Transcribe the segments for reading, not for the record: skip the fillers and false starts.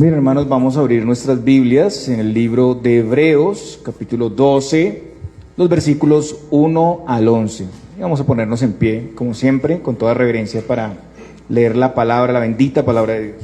Bien, hermanos, vamos a abrir nuestras Biblias en el libro de Hebreos, capítulo 12, los versículos 1 al 11. Y vamos a ponernos en pie, como siempre, con toda reverencia para leer la palabra, la bendita palabra de Dios.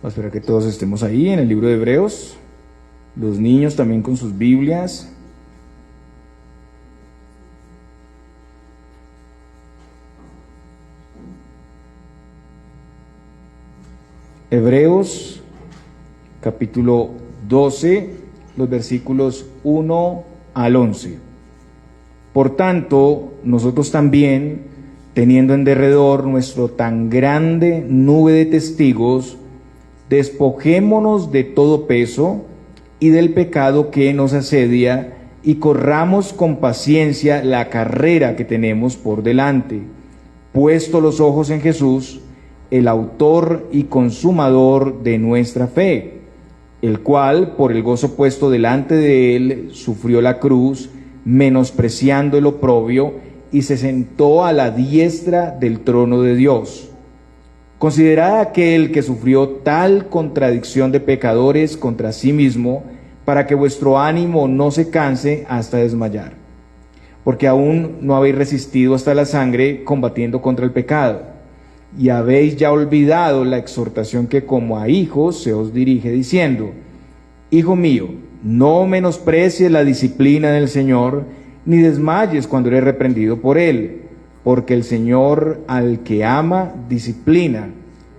Vamos a esperar que todos estemos ahí en el libro de Hebreos, los niños también con sus Biblias. Hebreos, capítulo 12, los versículos 1 al 11. Por tanto, nosotros también, teniendo en derredor nuestro tan grande nube de testigos, despojémonos de todo peso y del pecado que nos asedia, y corramos con paciencia la carrera que tenemos por delante, puesto los ojos en Jesús, el autor y consumador de nuestra fe, el cual, por el gozo puesto delante de él, sufrió la cruz, menospreciando el oprobio, y se sentó a la diestra del trono de Dios. Considerad aquel que sufrió tal contradicción de pecadores contra sí mismo, para que vuestro ánimo no se canse hasta desmayar. Porque aún no habéis resistido hasta la sangre combatiendo contra el pecado, y habéis ya olvidado la exhortación que como a hijos se os dirige, diciendo: Hijo mío, no menosprecies la disciplina del Señor, ni desmayes cuando eres reprendido por Él, porque el Señor al que ama disciplina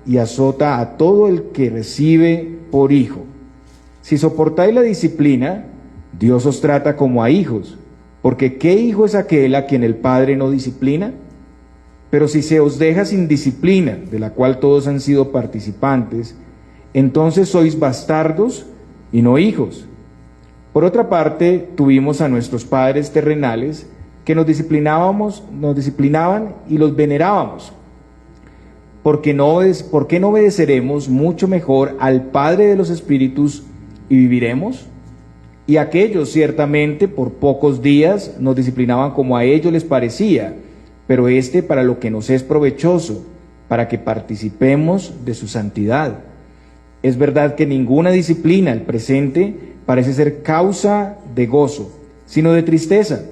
y azota a todo el que recibe por hijo. Si soportáis la disciplina, Dios os trata como a hijos, porque ¿qué hijo es aquel a quien el Padre no disciplina? Pero si se os deja sin disciplina, de la cual todos han sido participantes, entonces sois bastardos y no hijos. Por otra parte, tuvimos a nuestros padres terrenales que nos disciplinaban y los venerábamos. ¿Por qué no obedeceremos mucho mejor al Padre de los Espíritus y viviremos? Y aquellos ciertamente por pocos días nos disciplinaban como a ellos les parecía, pero para lo que nos es provechoso, para que participemos de su santidad. Es verdad que ninguna disciplina al presente parece ser causa de gozo, sino de tristeza,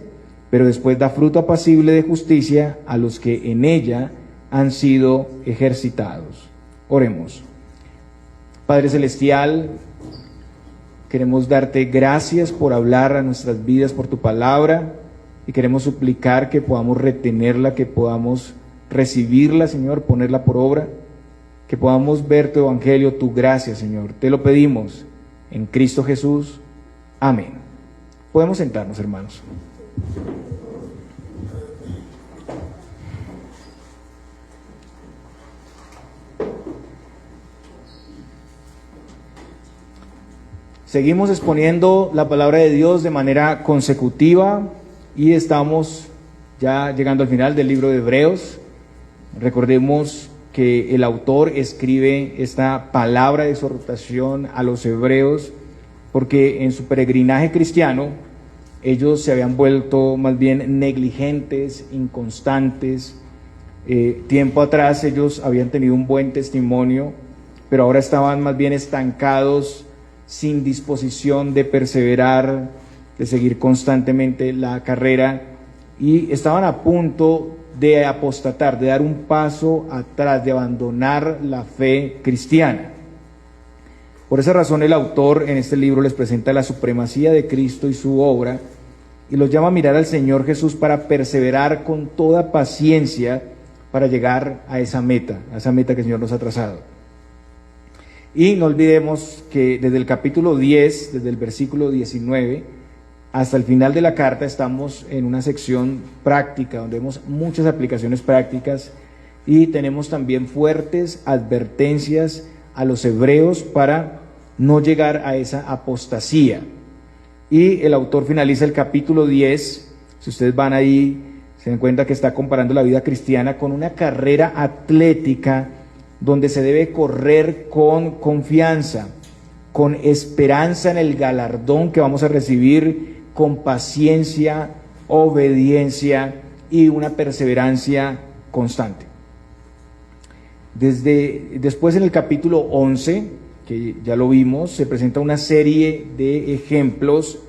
pero después da fruto apacible de justicia a los que en ella han sido ejercitados. Oremos. Padre Celestial, queremos darte gracias por hablar a nuestras vidas por tu palabra, y queremos suplicar que podamos retenerla, que podamos recibirla, Señor, ponerla por obra, que podamos ver tu evangelio, tu gracia, Señor. Te lo pedimos en Cristo Jesús. Amén. Podemos sentarnos, hermanos. Seguimos exponiendo la palabra de Dios de manera consecutiva y estamos ya llegando al final del libro de Hebreos. Recordemos que el autor escribe esta palabra de exhortación a los hebreos porque en su peregrinaje cristiano ellos se habían vuelto más bien negligentes, inconstantes. Tiempo atrás ellos habían tenido un buen testimonio, pero ahora estaban más bien estancados, sin disposición de perseverar, de seguir constantemente la carrera, y estaban a punto de apostatar, de dar un paso atrás, de abandonar la fe cristiana. Por esa razón el autor en este libro les presenta la supremacía de Cristo y su obra, y los llama a mirar al Señor Jesús para perseverar con toda paciencia para llegar a esa meta que el Señor nos ha trazado. Y no olvidemos que desde el capítulo 10, desde el versículo 19, hasta el final de la carta estamos en una sección práctica, donde vemos muchas aplicaciones prácticas y tenemos también fuertes advertencias a los hebreos para no llegar a esa apostasía. Y el autor finaliza el capítulo 10, si ustedes van ahí, se dan cuenta que está comparando la vida cristiana con una carrera atlética donde se debe correr con confianza, con esperanza en el galardón que vamos a recibir, con paciencia, obediencia y una perseverancia constante. Después en el capítulo 11, que ya lo vimos, se presenta una serie de ejemplos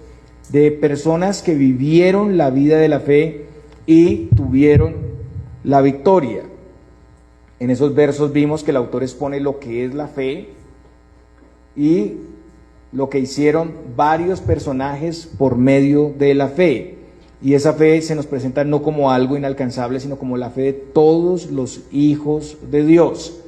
de personas que vivieron la vida de la fe y tuvieron la victoria. En esos versos vimos que el autor expone lo que es la fe y lo que hicieron varios personajes por medio de la fe. Y esa fe se nos presenta no como algo inalcanzable, sino como la fe de todos los hijos de Dios.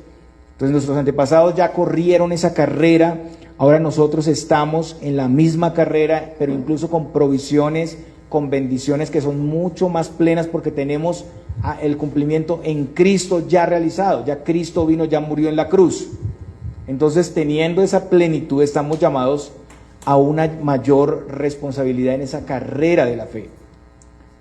Entonces nuestros antepasados ya corrieron esa carrera, ahora nosotros estamos en la misma carrera, pero incluso con provisiones, con bendiciones que son mucho más plenas porque tenemos el cumplimiento en Cristo ya realizado, ya Cristo vino, ya murió en la cruz. Entonces, teniendo esa plenitud, estamos llamados a una mayor responsabilidad en esa carrera de la fe.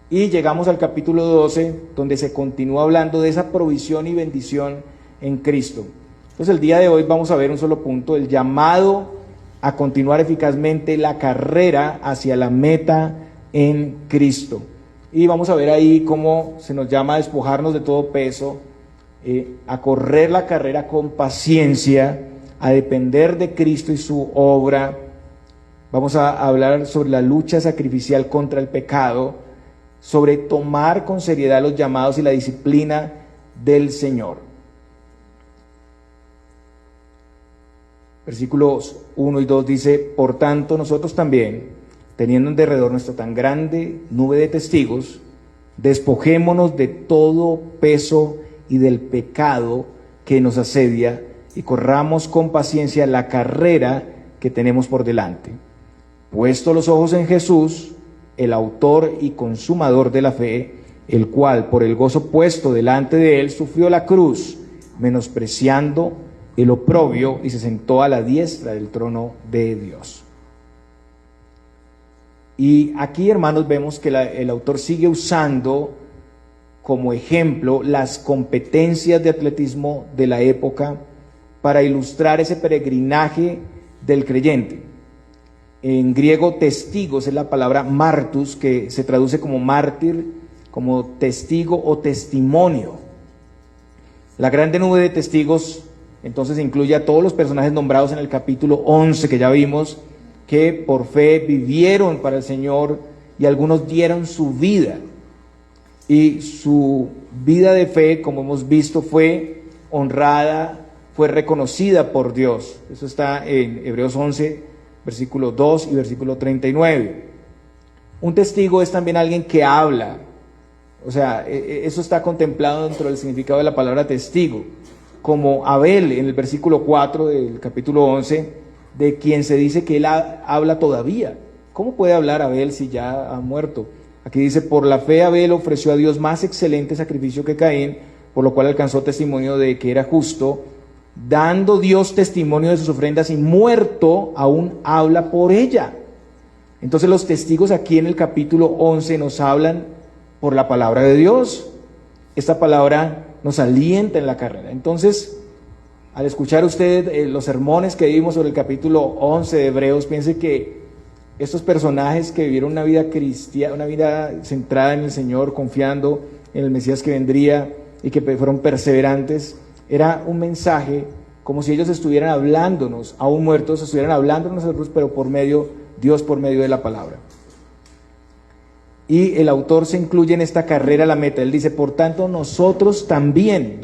Y llegamos al capítulo 12, donde se continúa hablando de esa provisión y bendición en Cristo. Entonces, el día de hoy vamos a ver un solo punto, el llamado a continuar eficazmente la carrera hacia la meta en Cristo. Y vamos a ver ahí cómo se nos llama a despojarnos de todo peso, a correr la carrera con paciencia, a depender de Cristo y su obra. Vamos a hablar sobre la lucha sacrificial contra el pecado, sobre tomar con seriedad los llamados y la disciplina del Señor. Versículos 1 y 2 dice: por tanto nosotros también, teniendo en derredor nuestra tan grande nube de testigos, despojémonos de todo peso y del pecado que nos asedia, y corramos con paciencia la carrera que tenemos por delante. Puesto los ojos en Jesús, el autor y consumador de la fe, el cual por el gozo puesto delante de él sufrió la cruz, menospreciando el oprobio, y se sentó a la diestra del trono de Dios. Y aquí, hermanos, vemos que el autor sigue usando como ejemplo las competencias de atletismo de la época para ilustrar ese peregrinaje del creyente. En griego, testigos es la palabra martus, que se traduce como mártir, como testigo o testimonio. La grande nube de testigos entonces incluye a todos los personajes nombrados en el capítulo 11 que ya vimos, que por fe vivieron para el Señor y algunos dieron su vida. Y su vida de fe, como hemos visto, fue honrada, fue reconocida por Dios. Eso está en Hebreos 11, versículo 2 y versículo 39. Un testigo es también alguien que habla. O sea, eso está contemplado dentro del significado de la palabra testigo. Como Abel en el versículo 4 del capítulo 11, de quien se dice que él habla todavía. ¿Cómo puede hablar Abel si ya ha muerto? Aquí dice: por la fe Abel ofreció a Dios más excelente sacrificio que Caín, por lo cual alcanzó testimonio de que era justo, dando Dios testimonio de sus ofrendas, y muerto aún habla por ella. Entonces los testigos aquí en el capítulo 11 nos hablan por la palabra de Dios. Esta palabra nos alienta en la carrera. Entonces, al escuchar usted los sermones que vimos sobre el capítulo 11 de Hebreos, piense que estos personajes que vivieron una vida cristiana, una vida centrada en el Señor, confiando en el Mesías que vendría y que fueron perseverantes, era un mensaje como si ellos estuvieran hablándonos, aún muertos, estuvieran hablándonos a nosotros, pero Dios por medio de la palabra. Y el autor se incluye en esta carrera a la meta. Él dice: por tanto nosotros también,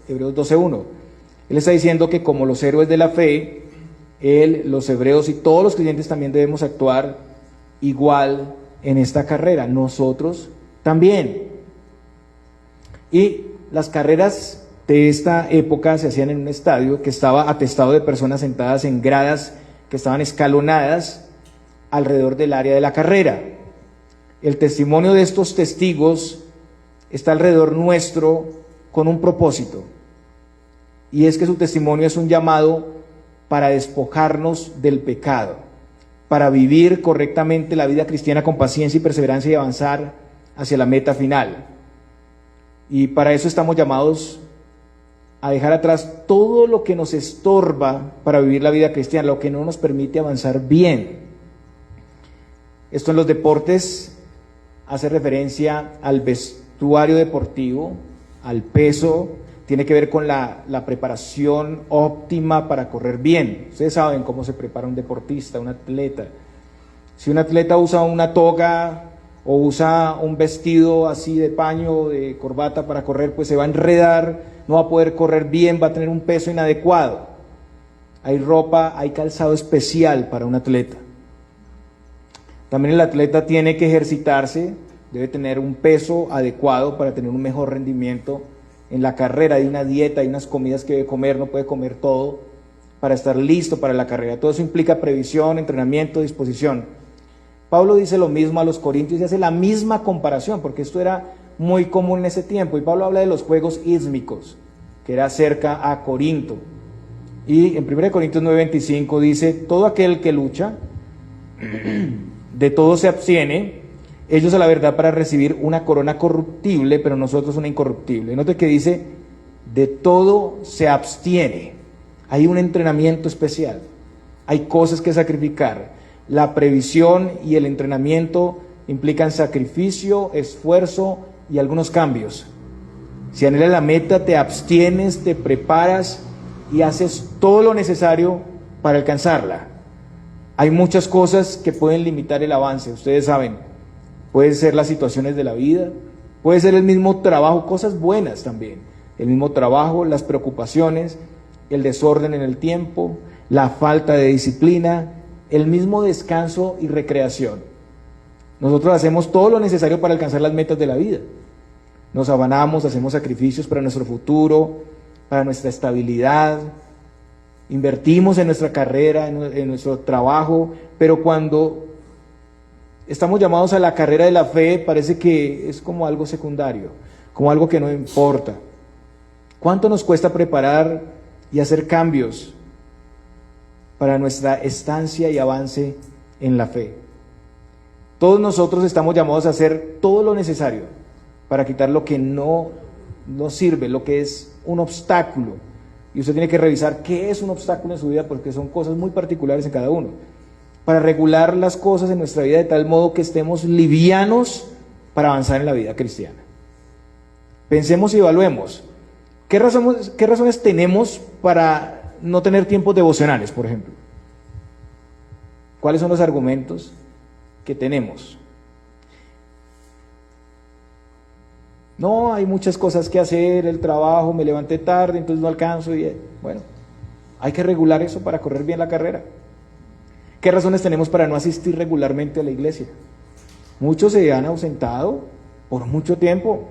Hebreos 12:1. Él está diciendo que como los héroes de la fe, los hebreos y todos los creyentes también debemos actuar igual en esta carrera. Nosotros también. Y las carreras de esta época se hacían en un estadio que estaba atestado de personas sentadas en gradas que estaban escalonadas alrededor del área de la carrera. El testimonio de estos testigos está alrededor nuestro con un propósito, y es que su testimonio es un llamado para despojarnos del pecado, para vivir correctamente la vida cristiana con paciencia y perseverancia y avanzar hacia la meta final. Y para eso estamos llamados a dejar atrás todo lo que nos estorba para vivir la vida cristiana, lo que no nos permite avanzar bien. Esto en los deportes hace referencia al vestuario deportivo, al peso, tiene que ver con la preparación óptima para correr bien. Ustedes saben cómo se prepara un deportista, un atleta. Si un atleta usa una toga o usa un vestido así de paño, de corbata para correr, pues se va a enredar, no va a poder correr bien, va a tener un peso inadecuado. Hay ropa, hay calzado especial para un atleta. También el atleta tiene que ejercitarse, debe tener un peso adecuado para tener un mejor rendimiento en la carrera. Hay una dieta, hay unas comidas que debe comer, no puede comer todo para estar listo para la carrera. Todo eso implica previsión, entrenamiento, disposición. Pablo dice lo mismo a los corintios y hace la misma comparación, porque esto era muy común en ese tiempo. Y Pablo habla de los juegos ísmicos, que era cerca a Corinto. Y en 1 Corintios 9:25 dice: todo aquel que lucha, de todo se abstiene, ellos a la verdad para recibir una corona corruptible, pero nosotros una incorruptible. Note que dice: de todo se abstiene. Hay un entrenamiento especial, hay cosas que sacrificar. La previsión y el entrenamiento implican sacrificio, esfuerzo y algunos cambios. Si anhelas la meta, te abstienes, te preparas y haces todo lo necesario para alcanzarla. Hay muchas cosas que pueden limitar el avance, ustedes saben. Pueden ser las situaciones de la vida, puede ser el mismo trabajo, cosas buenas también. El mismo trabajo, las preocupaciones, el desorden en el tiempo, la falta de disciplina, el mismo descanso y recreación. Nosotros hacemos todo lo necesario para alcanzar las metas de la vida. Nos afanamos, hacemos sacrificios para nuestro futuro, para nuestra estabilidad, invertimos en nuestra carrera, en nuestro trabajo, pero cuando estamos llamados a la carrera de la fe, parece que es como algo secundario, como algo que no importa. ¿Cuánto nos cuesta preparar y hacer cambios para nuestra estancia y avance en la fe? Todos nosotros estamos llamados a hacer todo lo necesario para quitar lo que no sirve, lo que es un obstáculo. Y usted tiene que revisar qué es un obstáculo en su vida, porque son cosas muy particulares en cada uno. Para regular las cosas en nuestra vida de tal modo que estemos livianos para avanzar en la vida cristiana. Pensemos y evaluemos. ¿Qué razones tenemos para no tener tiempos devocionales, por ejemplo? ¿Cuáles son los argumentos que tenemos? No, hay muchas cosas que hacer, el trabajo, me levanté tarde, entonces no alcanzo. Y bueno, hay que regular eso para correr bien la carrera. ¿Qué razones tenemos para no asistir regularmente a la iglesia? Muchos se han ausentado por mucho tiempo.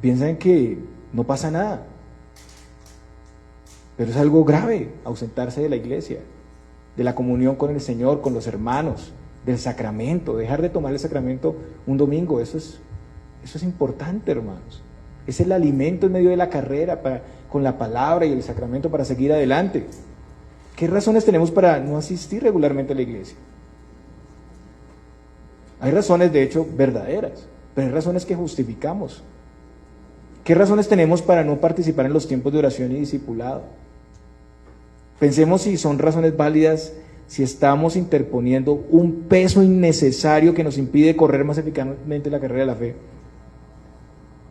Piensan que no pasa nada. Pero es algo grave ausentarse de la iglesia, de la comunión con el Señor, con los hermanos, del sacramento, dejar de tomar el sacramento un domingo. Eso es importante, hermanos. Es el alimento en medio de la carrera con la palabra y el sacramento para seguir adelante. ¿Qué razones tenemos para no asistir regularmente a la iglesia? Hay razones, de hecho, verdaderas, pero hay razones que justificamos. ¿Qué razones tenemos para no participar en los tiempos de oración y discipulado? Pensemos si son razones válidas, si estamos interponiendo un peso innecesario que nos impide correr más eficazmente la carrera de la fe.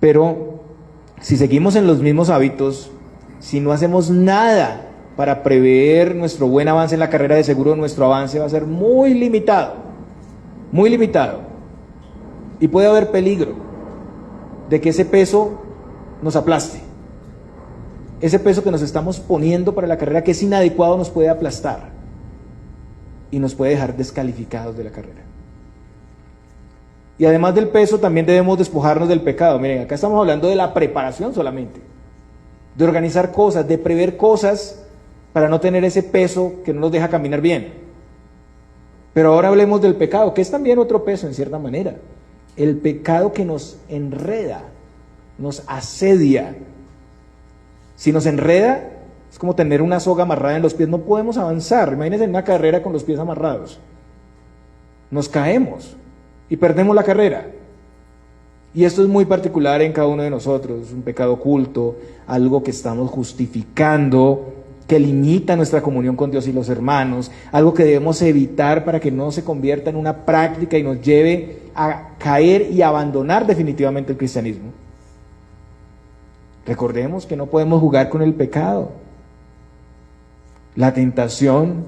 Pero si seguimos en los mismos hábitos, si no hacemos nada para prever nuestro buen avance en la carrera, de seguro nuestro avance va a ser muy limitado, muy limitado. Y puede haber peligro de que ese peso nos aplaste. Ese peso que nos estamos poniendo para la carrera, que es inadecuado, nos puede aplastar y nos puede dejar descalificados de la carrera. Y además del peso, también debemos despojarnos del pecado. Miren, acá estamos hablando de la preparación solamente, de organizar cosas, de prever cosas para no tener ese peso que no nos deja caminar bien. Pero ahora hablemos del pecado, que es también otro peso en cierta manera. El pecado que nos enreda, nos asedia. Si nos enreda, Es como tener una soga amarrada en los pies, no podemos avanzar. Imagínense en una carrera con los pies amarrados. Nos caemos y perdemos la carrera. Y esto es muy particular en cada uno de nosotros, es un pecado oculto, algo que estamos justificando, que limita nuestra comunión con Dios y los hermanos, algo que debemos evitar para que no se convierta en una práctica y nos lleve a caer y abandonar definitivamente el cristianismo. Recordemos que no podemos jugar con el pecado. La tentación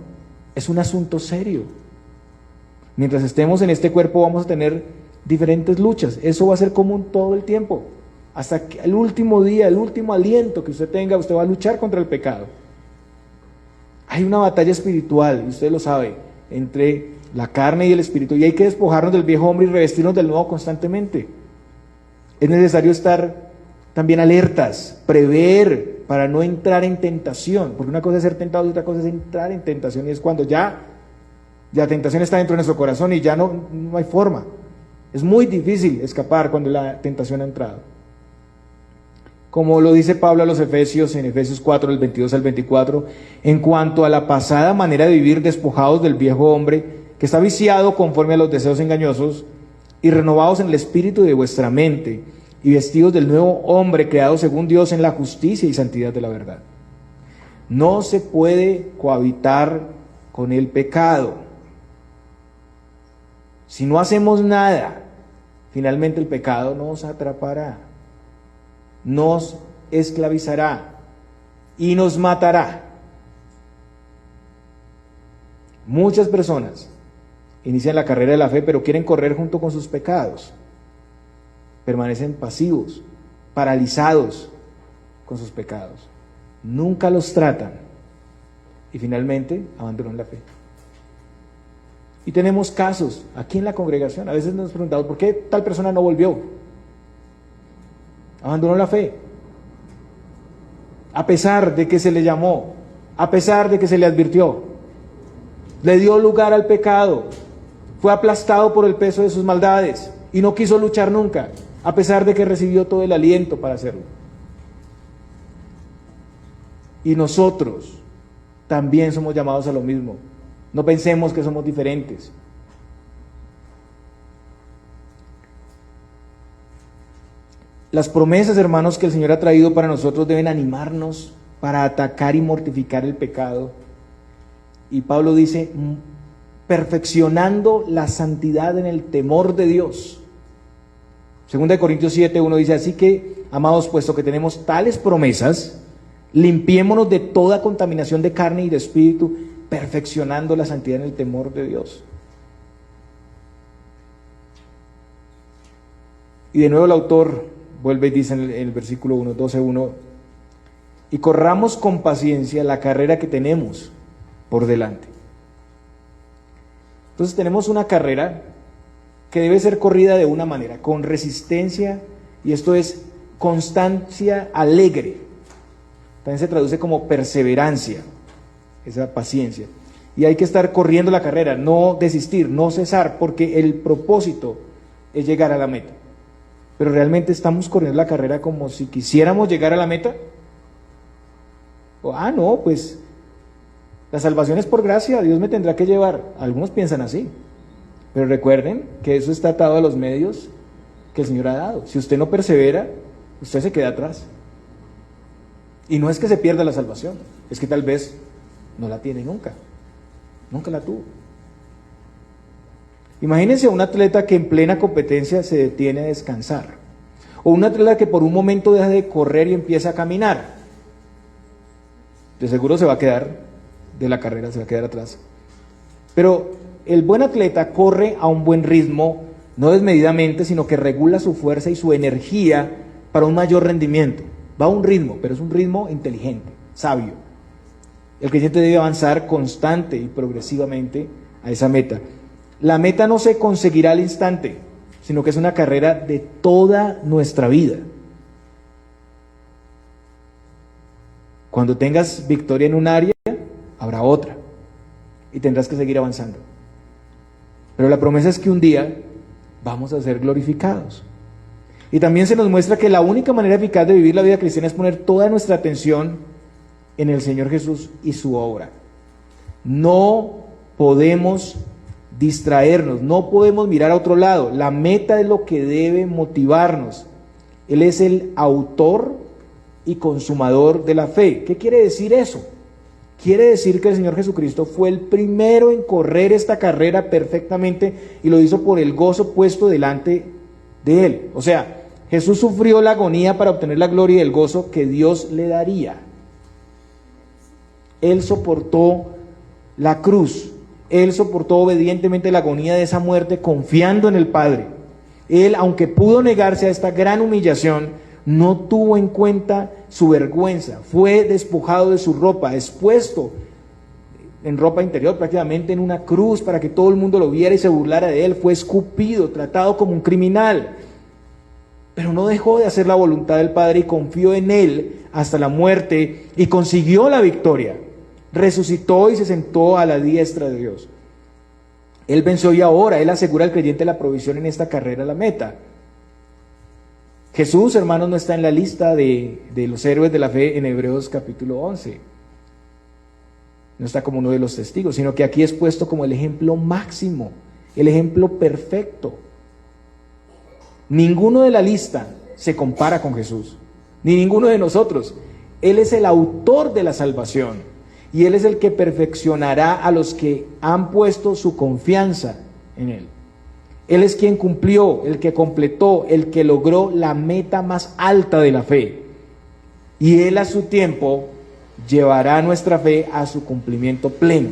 es un asunto serio. Mientras estemos en este cuerpo vamos a tener diferentes luchas. Eso va a ser común todo el tiempo. Hasta que el último día, el último aliento que usted tenga, usted va a luchar contra el pecado. Hay una batalla espiritual, y usted lo sabe, entre la carne y el espíritu, y hay que despojarnos del viejo hombre y revestirnos del nuevo constantemente. Es necesario estar también alertas, prever para no entrar en tentación, porque una cosa es ser tentado y otra cosa es entrar en tentación, y es cuando ya la tentación está dentro de nuestro corazón y ya no hay forma. Es muy difícil escapar cuando la tentación ha entrado. Como lo dice Pablo a los Efesios, en Efesios 4, del 22 al 24, en cuanto a la pasada manera de vivir, despojados del viejo hombre, que está viciado conforme a los deseos engañosos, y renovados en el espíritu de vuestra mente, y vestidos del nuevo hombre creado según Dios en la justicia y santidad de la verdad. No se puede cohabitar con el pecado. Si no hacemos nada, finalmente el pecado nos atrapará, nos esclavizará y nos matará. Muchas personas inician la carrera de la fe, pero quieren correr junto con sus pecados. Permanecen pasivos, paralizados con sus pecados. Nunca los tratan y finalmente abandonan la fe. Y tenemos casos aquí en la congregación. A veces nos preguntamos, ¿por qué tal persona no volvió? Abandonó la fe. A pesar de que se le llamó, a pesar de que se le advirtió, le dio lugar al pecado, fue aplastado por el peso de sus maldades y no quiso luchar nunca, a pesar de que recibió todo el aliento para hacerlo. Y nosotros también somos llamados a lo mismo. No pensemos que somos diferentes. Las promesas, hermanos, que el Señor ha traído para nosotros deben animarnos para atacar y mortificar el pecado. Y Pablo dice, perfeccionando la santidad en el temor de Dios. 2 Corintios 7, 1 dice, así que, amados, puesto que tenemos tales promesas, limpiémonos de toda contaminación de carne y de espíritu, perfeccionando la santidad en el temor de Dios. Y de nuevo el autor vuelve y dice en el versículo 1, 12:1, y corramos con paciencia la carrera que tenemos por delante. Entonces tenemos una carrera que debe ser corrida de una manera, con resistencia, y esto es constancia alegre. También se traduce como perseverancia, esa paciencia. Y hay que estar corriendo la carrera, no desistir, no cesar, porque el propósito es llegar a la meta. Pero realmente estamos corriendo la carrera como si quisiéramos llegar a la meta. No, pues la salvación es por gracia, Dios me tendrá que llevar. Algunos piensan así, pero recuerden que eso está atado a los medios que el Señor ha dado. Si usted no persevera, usted se queda atrás. Y no es que se pierda la salvación, es que tal vez no la tiene nunca la tuvo. Imagínense a un atleta que en plena competencia se detiene a descansar, o un atleta que por un momento deja de correr y empieza a caminar. De seguro se va a quedar de la carrera, se va a quedar atrás. Pero el buen atleta corre a un buen ritmo, no desmedidamente, sino que regula su fuerza y su energía para un mayor rendimiento. Va a un ritmo, pero es un ritmo inteligente, sabio. El creyente debe avanzar constante y progresivamente a esa meta. La meta no se conseguirá al instante, sino que es una carrera de toda nuestra vida. Cuando tengas victoria en un área, habrá otra, y tendrás que seguir avanzando. Pero la promesa es que un día vamos a ser glorificados. Y también se nos muestra que la única manera eficaz de vivir la vida cristiana es poner toda nuestra atención en el Señor Jesús y su obra. No podemos distraernos, no podemos mirar a otro lado. La meta es lo que debe motivarnos. Él es el autor y consumador de la fe. ¿Qué quiere decir eso? Quiere decir que el Señor Jesucristo fue el primero en correr esta carrera perfectamente y lo hizo por el gozo puesto delante de Él. O sea, Jesús sufrió la agonía para obtener la gloria y el gozo que Dios le daría. Él soportó la cruz. Él soportó obedientemente la agonía de esa muerte confiando en el Padre. Él, aunque pudo negarse a esta gran humillación, no tuvo en cuenta su vergüenza. Fue despojado de su ropa, expuesto en ropa interior prácticamente en una cruz para que todo el mundo lo viera y se burlara de él. Fue escupido, tratado como un criminal. Pero no dejó de hacer la voluntad del Padre y confió en Él hasta la muerte y consiguió la victoria. Resucitó y se sentó a la diestra de Dios. Él venció y ahora Él asegura al creyente la provisión en esta carrera a la meta. Jesús, hermanos, no está en la lista de los héroes de la fe en Hebreos capítulo 11. No está como uno de los testigos, sino que aquí es puesto como el ejemplo máximo, el ejemplo perfecto. Ninguno de la lista se compara con Jesús, ni ninguno de nosotros. Él es el autor de la salvación y Él es el que perfeccionará a los que han puesto su confianza en Él. Él es quien cumplió, el que completó, el que logró la meta más alta de la fe. Y Él a su tiempo llevará nuestra fe a su cumplimiento pleno.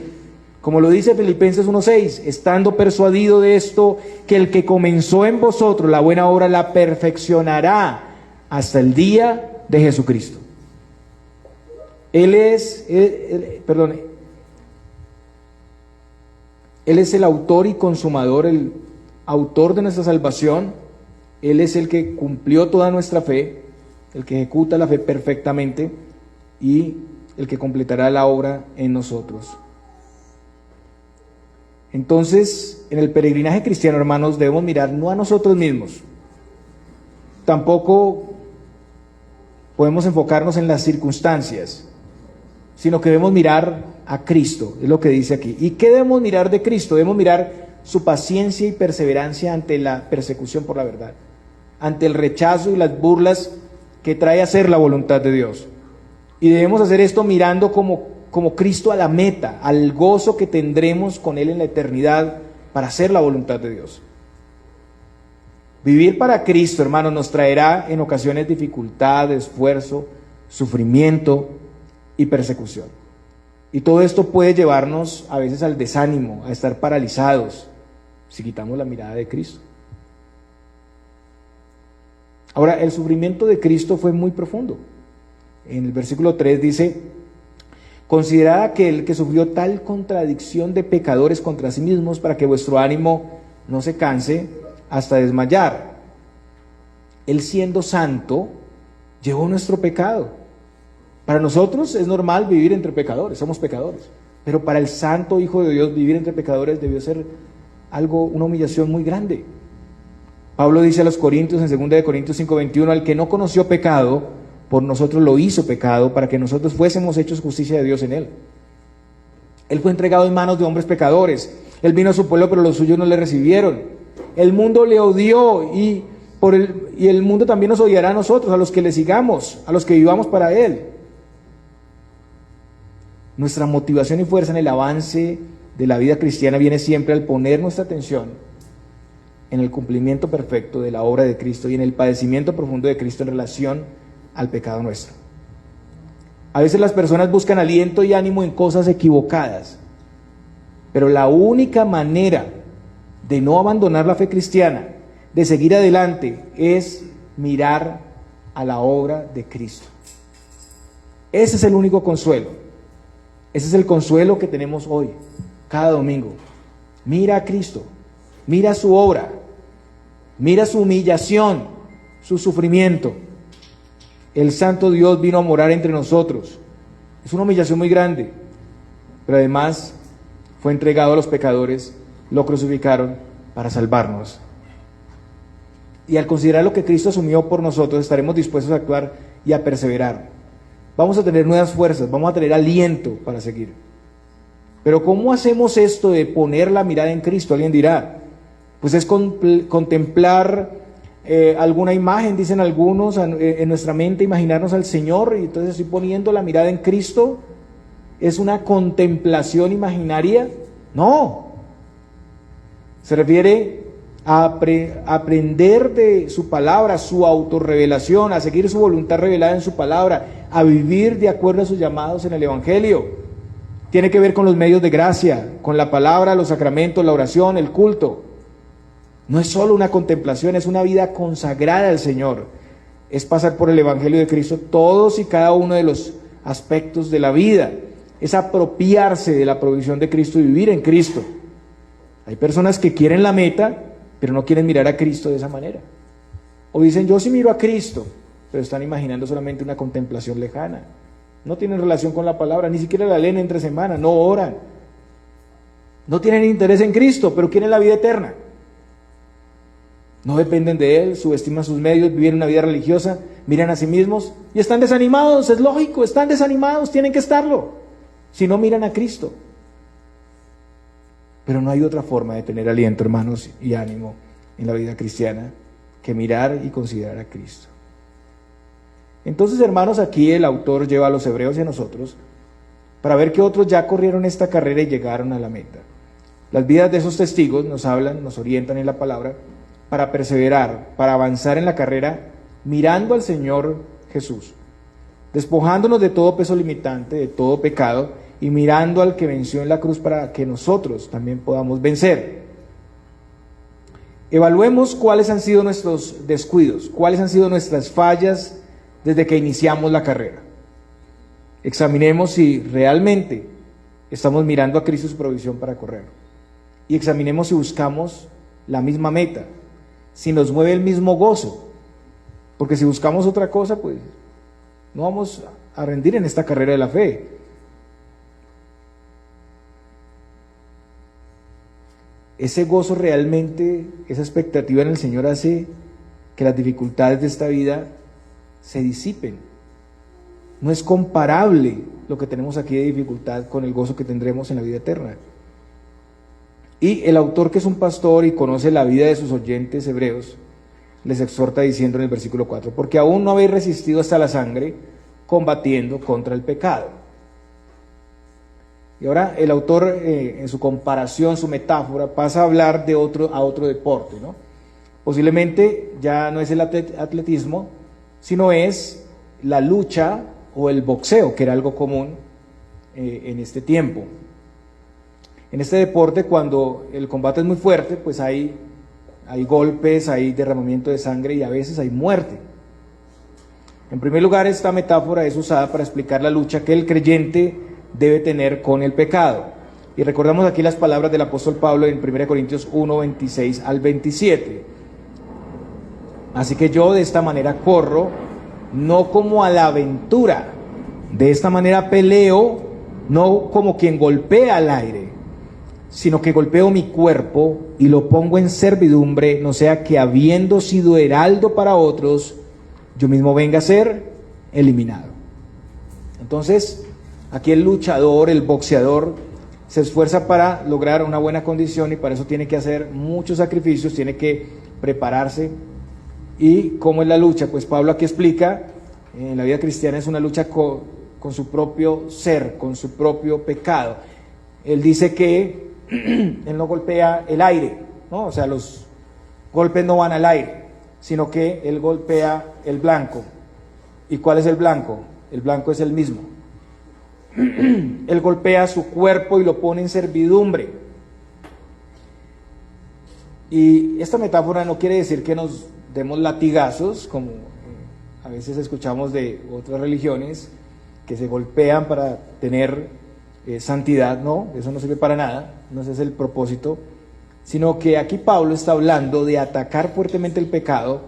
Como lo dice Filipenses 1:6, estando persuadido de esto, que el que comenzó en vosotros la buena obra la perfeccionará hasta el día de Jesucristo. Él es el autor y consumador, el autor de nuestra salvación. Él es el que cumplió toda nuestra fe, el que ejecuta la fe perfectamente y el que completará la obra en nosotros. Entonces, en el peregrinaje cristiano, hermanos, debemos mirar no a nosotros mismos. Tampoco podemos enfocarnos en las circunstancias, sino que debemos mirar a Cristo, es lo que dice aquí. ¿Y qué debemos mirar de Cristo? Debemos mirar su paciencia y perseverancia ante la persecución por la verdad, ante el rechazo y las burlas que trae a hacer la voluntad de Dios. Y debemos hacer esto mirando como Cristo a la meta, al gozo que tendremos con Él en la eternidad para hacer la voluntad de Dios. Vivir para Cristo, hermanos, nos traerá en ocasiones dificultad, esfuerzo, sufrimiento y persecución. Y todo esto puede llevarnos a veces al desánimo, a estar paralizados, si quitamos la mirada de Cristo. Ahora, el sufrimiento de Cristo fue muy profundo. En el versículo 3 dice: considerad aquel que sufrió tal contradicción de pecadores contra sí mismos, para que vuestro ánimo no se canse hasta desmayar. Él, siendo santo, llevó nuestro pecado. Para nosotros es normal vivir entre pecadores, somos pecadores. Pero para el santo Hijo de Dios, vivir entre pecadores debió ser una humillación muy grande. Pablo dice a los Corintios en 2 de Corintios 5:21: al que no conoció pecado, por nosotros lo hizo pecado, para que nosotros fuésemos hechos justicia de Dios en él. Él fue entregado en manos de hombres pecadores. Él vino a su pueblo, pero los suyos no le recibieron. El mundo le odió y el mundo también nos odiará a nosotros, a los que le sigamos, a los que vivamos para Él. Nuestra motivación y fuerza en el avance de la vida cristiana viene siempre al poner nuestra atención en el cumplimiento perfecto de la obra de Cristo y en el padecimiento profundo de Cristo en relación al pecado nuestro. A veces las personas buscan aliento y ánimo en cosas equivocadas, pero la única manera de no abandonar la fe cristiana, de seguir adelante, es mirar a la obra de Cristo. Ese es el único consuelo. Ese es el consuelo que tenemos hoy, cada domingo. Mira a Cristo, mira su obra, mira su humillación, su sufrimiento. El santo Dios vino a morar entre nosotros. Es una humillación muy grande, pero además fue entregado a los pecadores, lo crucificaron para salvarnos. Y al considerar lo que Cristo asumió por nosotros, estaremos dispuestos a actuar y a perseverar. vamos a tener nuevas fuerzas, vamos a tener aliento para seguir. Pero ¿cómo hacemos esto de poner la mirada en Cristo? Alguien dirá, pues es contemplar alguna imagen, dicen algunos, en nuestra mente, imaginarnos al Señor, y entonces estoy poniendo la mirada en Cristo. ¿Es una contemplación imaginaria? No. Se refiere a aprender de su palabra, su autorrevelación, a seguir su voluntad revelada en su palabra, a vivir de acuerdo a sus llamados en el Evangelio. Tiene que ver con los medios de gracia, con la palabra, los sacramentos, la oración, el culto. No es solo una contemplación, es una vida consagrada al Señor. Es pasar por el Evangelio de Cristo todos y cada uno de los aspectos de la vida. Es apropiarse de la provisión de Cristo y vivir en Cristo. Hay personas que quieren la meta, pero no quieren mirar a Cristo de esa manera. O dicen, yo sí miro a Cristo, pero están imaginando solamente una contemplación lejana. No tienen relación con la palabra, ni siquiera la leen entre semana, no oran. No tienen interés en Cristo, pero quieren la vida eterna. No dependen de Él, subestiman sus medios, viven una vida religiosa, miran a sí mismos y están desanimados. Es lógico, están desanimados, tienen que estarlo. Si no miran a Cristo. Pero no hay otra forma de tener aliento, hermanos, y ánimo en la vida cristiana que mirar y considerar a Cristo. Entonces, hermanos, aquí el autor lleva a los hebreos y a nosotros para ver que otros ya corrieron esta carrera y llegaron a la meta. Las vidas de esos testigos nos hablan, nos orientan en la palabra para perseverar, para avanzar en la carrera, mirando al Señor Jesús, despojándonos de todo peso limitante, de todo pecado, y mirando al que venció en la cruz para que nosotros también podamos vencer. Evaluemos cuáles han sido nuestros descuidos, cuáles han sido nuestras fallas desde que iniciamos la carrera. Examinemos si realmente estamos mirando a Cristo su provisión para correr. Y examinemos si buscamos la misma meta, si nos mueve el mismo gozo. Porque si buscamos otra cosa, pues no vamos a rendir en esta carrera de la fe. Ese gozo realmente, esa expectativa en el Señor hace que las dificultades de esta vida se disipen. No es comparable lo que tenemos aquí de dificultad con el gozo que tendremos en la vida eterna. Y el autor, que es un pastor y conoce la vida de sus oyentes hebreos, les exhorta diciendo en el versículo 4, porque aún no habéis resistido hasta la sangre, combatiendo contra el pecado. Y ahora el autor, en su comparación, su metáfora, pasa a hablar de otro deporte, ¿no? Posiblemente ya no es el atletismo, sino es la lucha o el boxeo, que era algo común en este tiempo. En este deporte, cuando el combate es muy fuerte, pues hay golpes, hay derramamiento de sangre y a veces hay muerte. En primer lugar, esta metáfora es usada para explicar la lucha que el creyente debe tener con el pecado. Y recordamos aquí las palabras del apóstol Pablo en 1 Corintios 1, 26 al 27. Así que yo de esta manera corro, no como a la aventura. De esta manera peleo, no como quien golpea al aire, sino que golpeo mi cuerpo y lo pongo en servidumbre, no sea que habiendo sido heraldo para otros, yo mismo venga a ser eliminado. Entonces, aquí el luchador, el boxeador, se esfuerza para lograr una buena condición y para eso tiene que hacer muchos sacrificios, tiene que prepararse. ¿Y cómo es la lucha? Pues Pablo aquí explica, en la vida cristiana es una lucha con su propio ser, con su propio pecado. Él dice que él no golpea el aire, ¿no? O sea, los golpes no van al aire, sino que él golpea el blanco. ¿Y cuál es el blanco? El blanco es el mismo. Él golpea su cuerpo y lo pone en servidumbre. Y esta metáfora no quiere decir que nos demos latigazos, como a veces escuchamos de otras religiones, que se golpean para tener santidad. No, eso no sirve para nada, no ese es el propósito, sino que aquí Pablo está hablando de atacar fuertemente el pecado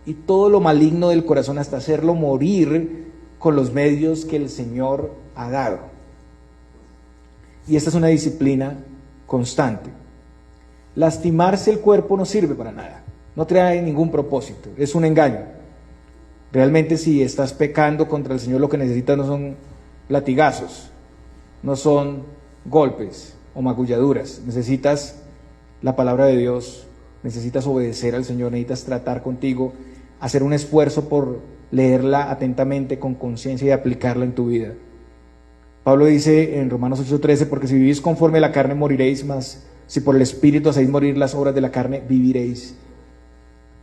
y todo lo maligno del corazón hasta hacerlo morir con los medios que el Señor ha dado. Y esta es una disciplina constante. Lastimarse el cuerpo no sirve para nada, no trae ningún propósito, es un engaño. Realmente si estás pecando contra el Señor, lo que necesitas no son latigazos, no son golpes o magulladuras. Necesitas la palabra de Dios, necesitas obedecer al Señor, necesitas tratar contigo, hacer un esfuerzo por leerla atentamente, con conciencia y aplicarla en tu vida. Pablo dice en Romanos 8:13, porque si vivís conforme a la carne moriréis, mas si por el Espíritu hacéis morir las obras de la carne, viviréis.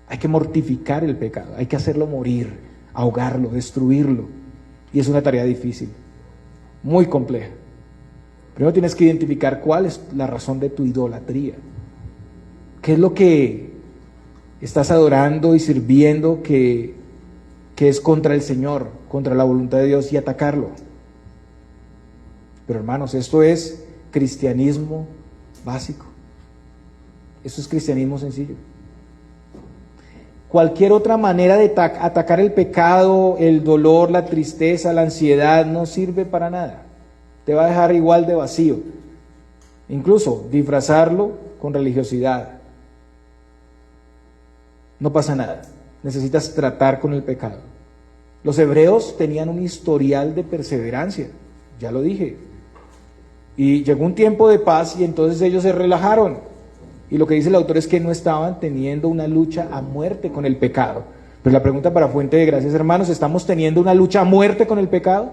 Hay que mortificar el pecado, hay que hacerlo morir, ahogarlo, destruirlo. Y es una tarea difícil, muy compleja. Primero tienes que identificar cuál es la razón de tu idolatría. ¿Qué es lo que estás adorando y sirviendo que es contra el Señor, contra la voluntad de Dios, y atacarlo? Pero hermanos, esto es cristianismo básico. Eso es cristianismo sencillo. Cualquier otra manera de atacar el pecado, el dolor, la tristeza, la ansiedad, no sirve para nada. Te va a dejar igual de vacío. Incluso disfrazarlo con religiosidad. No pasa nada. Necesitas tratar con el pecado. Los hebreos tenían un historial de perseverancia, ya lo dije. Y llegó un tiempo de paz y entonces ellos se relajaron. Y lo que dice el autor es que no estaban teniendo una lucha a muerte con el pecado. Pero la pregunta para Fuente de Gracias, hermanos, ¿estamos teniendo una lucha a muerte con el pecado?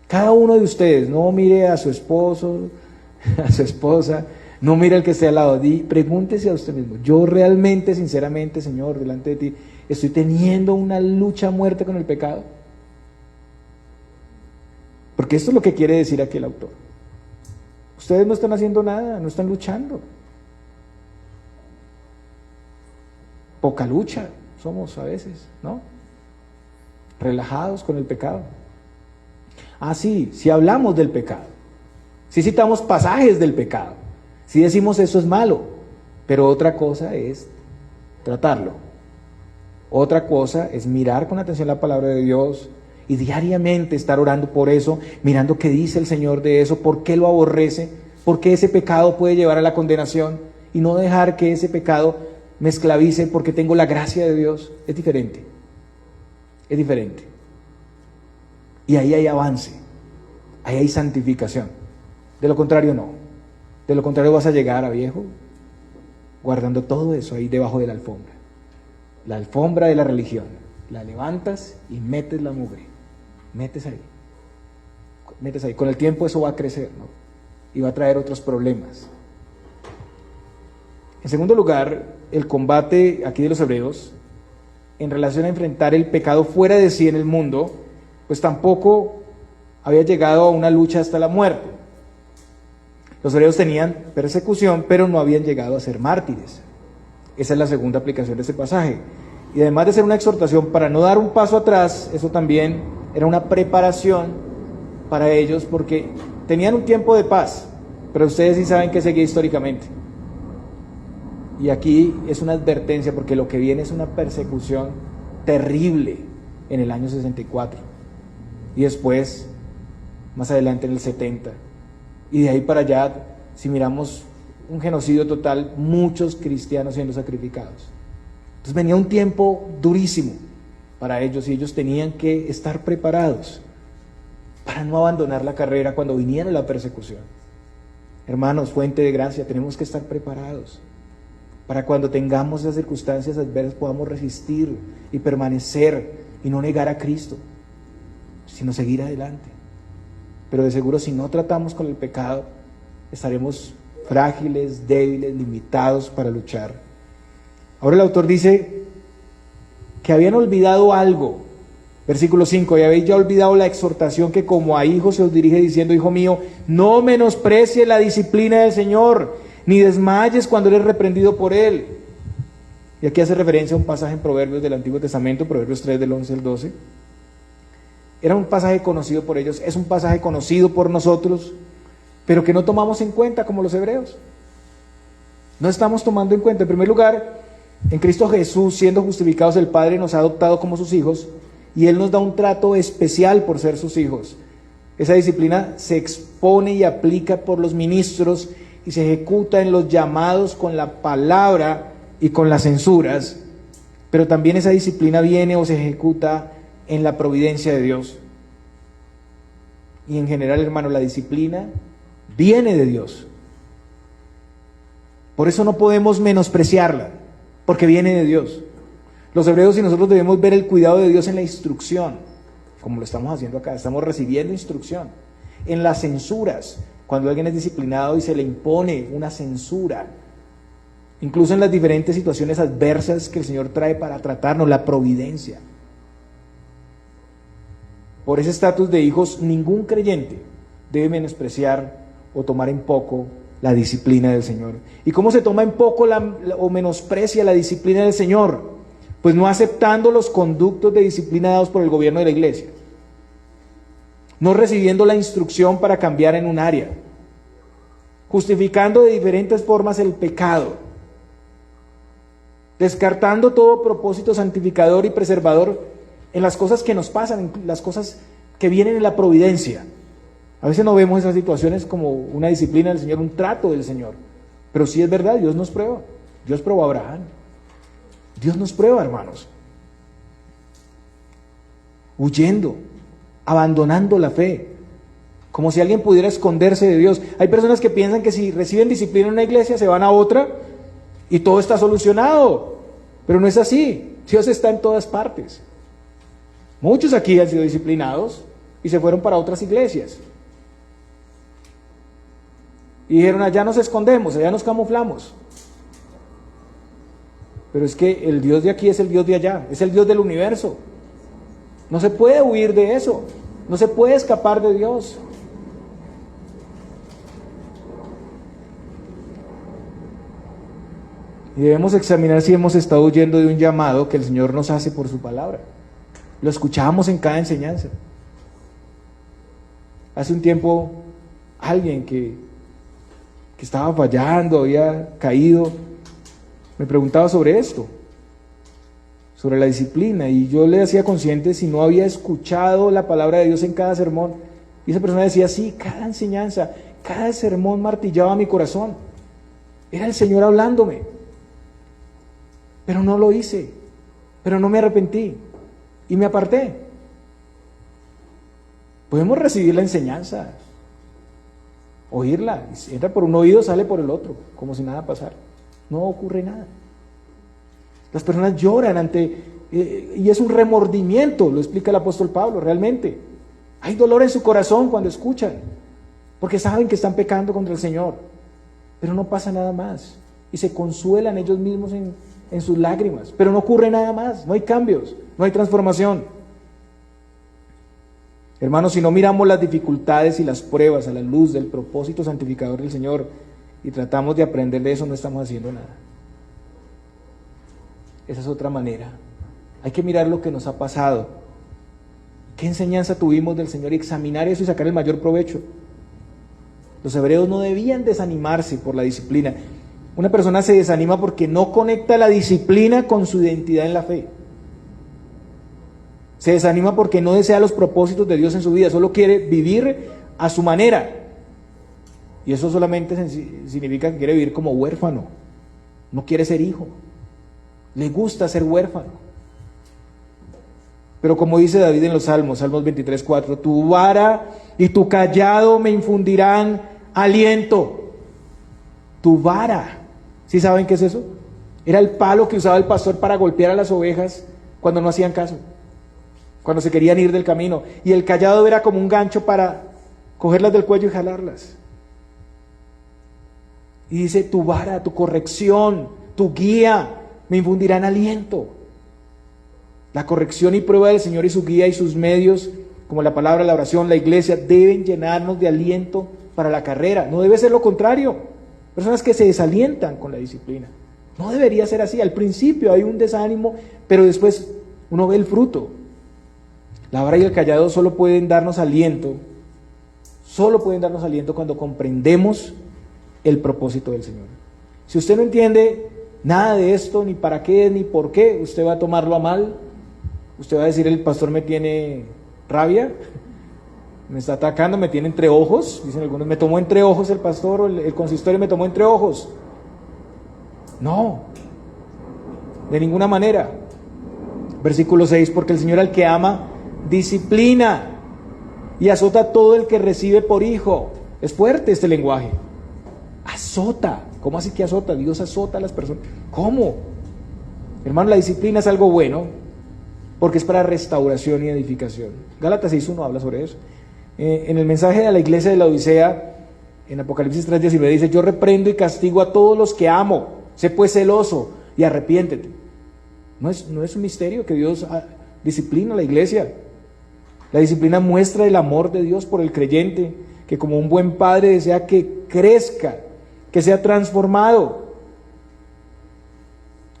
Cada uno de ustedes, no mire a su esposo, a su esposa, no mire al que esté al lado, pregúntese a usted mismo, yo realmente, sinceramente, Señor, delante de ti, ¿estoy teniendo una lucha a muerte con el pecado? Porque esto es lo que quiere decir aquí el autor. Ustedes no están haciendo nada, no están luchando. Poca lucha somos a veces, ¿no? Relajados con el pecado. Ah, sí, si hablamos del pecado, si citamos pasajes del pecado, si decimos eso es malo, pero otra cosa es tratarlo. Otra cosa es mirar con atención la palabra de Dios y diariamente estar orando por eso, mirando qué dice el Señor de eso, por qué lo aborrece, por qué ese pecado puede llevar a la condenación, y no dejar que ese pecado me esclavice porque tengo la gracia de Dios. Es diferente, es diferente. Y ahí hay avance, ahí hay santificación. De lo contrario no. De lo contrario vas a llegar a viejo guardando todo eso ahí debajo de la alfombra de la religión. La levantas y metes la mugre, metes ahí. Con el tiempo eso va a crecer, ¿no? Y va a traer otros problemas. En segundo lugar, el combate aquí de los hebreos en relación a enfrentar el pecado fuera de sí en el mundo, pues tampoco había llegado a una lucha hasta la muerte. Los hebreos tenían persecución, pero no habían llegado a ser mártires. Esa es la segunda aplicación de este pasaje. Y además de ser una exhortación para no dar un paso atrás, eso también era una preparación para ellos, porque tenían un tiempo de paz, pero ustedes sí saben que seguía históricamente. Y aquí es una advertencia, porque lo que viene es una persecución terrible en el año 64. Y después, más adelante en el 70. Y de ahí para allá, si miramos un genocidio total, muchos cristianos siendo sacrificados. Entonces venía un tiempo durísimo para ellos y ellos tenían que estar preparados para no abandonar la carrera cuando viniera la persecución. Hermanos, Fuente de Gracia, tenemos que estar preparados para cuando tengamos esas circunstancias adversas podamos resistir y permanecer y no negar a Cristo, sino seguir adelante. Pero de seguro si no tratamos con el pecado, estaremos frágiles, débiles, limitados para luchar. Ahora el autor dice que habían olvidado algo. Versículo 5, y habéis ya olvidado la exhortación que como a hijos se os dirige diciendo, hijo mío, no menosprecies la disciplina del Señor, ni desmayes cuando eres reprendido por Él. Y aquí hace referencia a un pasaje en Proverbios del Antiguo Testamento, Proverbios 3 del 11 al 12. Era un pasaje conocido por ellos, es un pasaje conocido por nosotros, pero que no tomamos en cuenta como los hebreos. No estamos tomando en cuenta. En primer lugar, en Cristo Jesús, siendo justificados, el Padre nos ha adoptado como sus hijos y Él nos da un trato especial por ser sus hijos. Esa disciplina se expone y aplica por los ministros y se ejecuta en los llamados con la palabra y con las censuras, pero también esa disciplina viene o se ejecuta en la providencia de Dios. Y en general, hermano, la disciplina viene de Dios. Por eso no podemos menospreciarla, porque viene de Dios. Los hebreos y nosotros debemos ver el cuidado de Dios en la instrucción, como lo estamos haciendo acá, estamos recibiendo instrucción. En las censuras, cuando alguien es disciplinado y se le impone una censura, incluso en las diferentes situaciones adversas que el Señor trae para tratarnos, la providencia. Por ese estatus de hijos, ningún creyente debe menospreciar o tomar en poco la disciplina del Señor. ¿Y cómo se toma en poco o menosprecia la disciplina del Señor? Pues no aceptando los conductos de disciplina dados por el gobierno de la iglesia, no recibiendo la instrucción para cambiar en un área, justificando de diferentes formas el pecado, descartando todo propósito santificador y preservador en las cosas que nos pasan, en las cosas que vienen en la providencia. A veces no vemos esas situaciones como una disciplina del Señor, un trato del Señor, pero sí es verdad, Dios nos prueba. Dios probó a Abraham. Dios nos prueba, hermanos. Huyendo, abandonando la fe, como si alguien pudiera esconderse de Dios. Hay personas que piensan que si reciben disciplina en una iglesia se van a otra y todo está solucionado, pero no es así. Dios está en todas partes. Muchos aquí han sido disciplinados y se fueron para otras iglesias y dijeron: allá nos escondemos, allá nos camuflamos. Pero es que el Dios de aquí es el Dios de allá, es el Dios del universo. No se puede huir de eso, no se puede escapar de Dios. Y debemos examinar si hemos estado huyendo de un llamado que el Señor nos hace por su palabra. Lo escuchábamos en cada enseñanza. Hace un tiempo, alguien que estaba fallando, había caído, me preguntaba sobre esto, sobre la disciplina, y yo le hacía consciente si no había escuchado la palabra de Dios en cada sermón. Y esa persona decía: sí, cada enseñanza, cada sermón martillaba mi corazón. Era el Señor hablándome. Pero no lo hice, pero no me arrepentí y me aparté. Podemos recibir la enseñanza, oírla, entra por un oído, sale por el otro, como si nada pasara. No ocurre nada. Las personas lloran y es un remordimiento, lo explica el apóstol Pablo, realmente. Hay dolor en su corazón cuando escuchan, porque saben que están pecando contra el Señor, pero no pasa nada más. Y se consuelan ellos mismos en sus lágrimas, pero no ocurre nada más, no hay cambios, no hay transformación. Hermanos, si no miramos las dificultades y las pruebas a la luz del propósito santificador del Señor y tratamos de aprender de eso, no estamos haciendo nada. Esa es otra manera. Hay que mirar lo que nos ha pasado, qué enseñanza tuvimos del Señor y examinar eso y sacar el mayor provecho. Los hebreos no debían desanimarse por la disciplina. Una persona se desanima porque no conecta la disciplina con su identidad en la fe. Se desanima porque no desea los propósitos de Dios en su vida, solo quiere vivir a su manera. Y eso solamente significa que quiere vivir como huérfano, no quiere ser hijo, le gusta ser huérfano. Pero como dice David en los Salmos 23:4, tu vara y tu cayado me infundirán aliento. Tu vara. ¿Sí saben qué es eso? Era el palo que usaba el pastor para golpear a las ovejas cuando no hacían caso, cuando se querían ir del camino. Y el cayado era como un gancho para cogerlas del cuello y jalarlas. Y dice: tu vara, tu corrección, tu guía me infundirán aliento. La corrección y prueba del Señor y su guía y sus medios, como la palabra, la oración, la iglesia, deben llenarnos de aliento para la carrera. No debe ser lo contrario. Personas que se desalientan con la disciplina. No debería ser así. Al principio hay un desánimo, pero después uno ve el fruto. La vara y el cayado solo pueden darnos aliento cuando comprendemos el propósito del Señor. Si usted no entiende nada de esto, ni para qué, ni por qué, usted va a tomarlo a mal. Usted va a decir: el pastor me tiene rabia, me está atacando, me tiene entre ojos. Dicen algunos: me tomó entre ojos el pastor, o el consistorio me tomó entre ojos. No, de ninguna manera. Versículo 6, porque el Señor al que ama, disciplina y azota a todo el que recibe por hijo. Es fuerte este lenguaje. Azota. ¿Cómo así que azota? Dios azota a las personas. ¿Cómo? Hermano, la disciplina es algo bueno, porque es para restauración y edificación. Gálatas 6:1 habla sobre eso. En el mensaje a la iglesia de la Odisea, en Apocalipsis 3:19 dice: yo reprendo y castigo a todos los que amo. Sé pues celoso y arrepiéntete. No es un misterio que Dios disciplina a la iglesia. La disciplina muestra el amor de Dios por el creyente, que como un buen padre desea que crezca, que sea transformado.